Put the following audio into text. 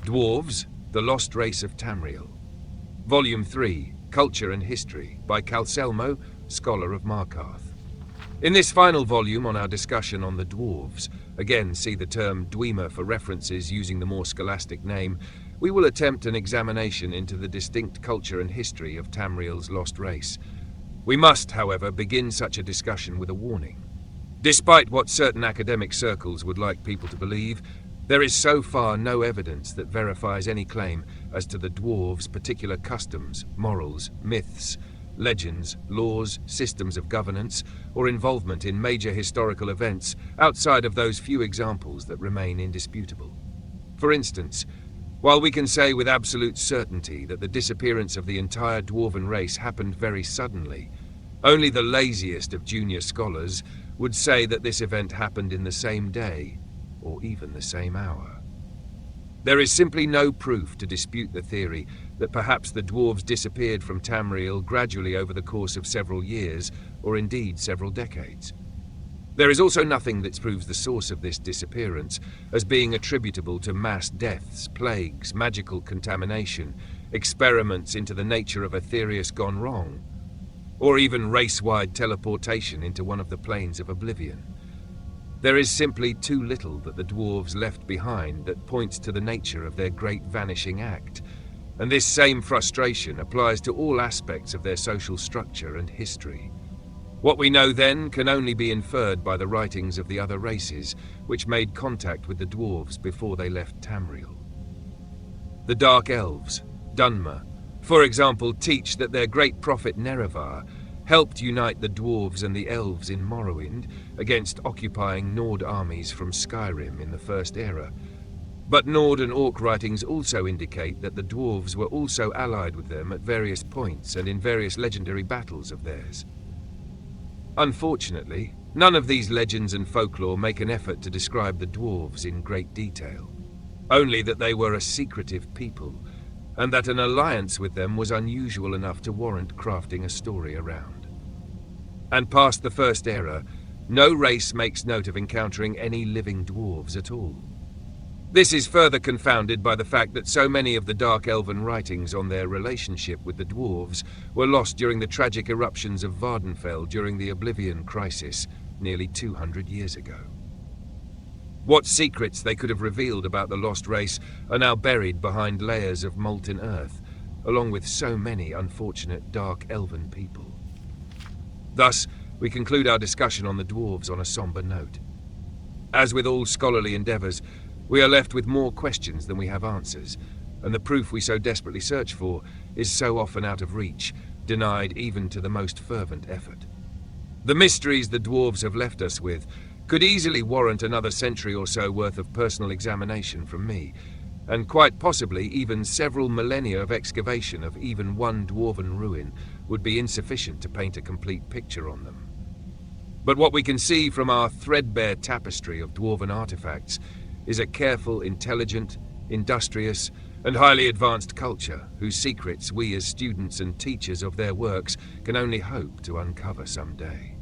Dwarves, The Lost Race of Tamriel. Volume 3, Culture and History, by Calcelmo, Scholar of Markarth. In this final volume on our discussion on the Dwarves, again see the term Dwemer for references using the more scholastic name, we will attempt an examination into the distinct culture and history of Tamriel's lost race. We must, however, begin such a discussion with a warning. Despite what certain academic circles would like people to believe, there is so far no evidence that verifies any claim as to the Dwarves' particular customs, morals, myths, legends, laws, systems of governance, or involvement in major historical events outside of those few examples that remain indisputable. For instance, while we can say with absolute certainty that the disappearance of the entire Dwarven race happened very suddenly, only the laziest of junior scholars would say that this event happened in the same day, or even the same hour. There is simply no proof to dispute the theory that perhaps the Dwarves disappeared from Tamriel gradually over the course of several years, or indeed several decades. There is also nothing that proves the source of this disappearance as being attributable to mass deaths, plagues, magical contamination, experiments into the nature of Aetherius gone wrong, or even race-wide teleportation into one of the planes of oblivion. There is simply too little that the Dwarves left behind that points to the nature of their great vanishing act, and this same frustration applies to all aspects of their social structure and history. What we know then can only be inferred by the writings of the other races which made contact with the Dwarves before they left Tamriel. The Dark Elves, Dwemer, for example, teach that their great prophet Nerevar helped unite the Dwarves and the Elves in Morrowind against occupying Nord armies from Skyrim in the First Era. But Nord and Orc writings also indicate that the Dwarves were also allied with them at various points and in various legendary battles of theirs. Unfortunately, none of these legends and folklore make an effort to describe the Dwarves in great detail, only that they were a secretive people, and that an alliance with them was unusual enough to warrant crafting a story around. And past the First Era, no race makes note of encountering any living dwarves at all. This is further confounded by the fact that so many of the Dark Elven writings on their relationship with the dwarves were lost during the tragic eruptions of Vvardenfell during the Oblivion Crisis nearly 200 years ago. What secrets they could have revealed about the lost race are now buried behind layers of molten earth, along with so many unfortunate Dark Elven people. Thus, we conclude our discussion on the Dwarves on a somber note. As with all scholarly endeavours, we are left with more questions than we have answers, and the proof we so desperately search for is so often out of reach, denied even to the most fervent effort. The mysteries the Dwarves have left us with could easily warrant another century or so worth of personal examination from me, and quite possibly even several millennia of excavation of even one dwarven ruin would be insufficient to paint a complete picture on them. But what we can see from our threadbare tapestry of dwarven artifacts is a careful, intelligent, industrious, and highly advanced culture whose secrets we as students and teachers of their works can only hope to uncover someday.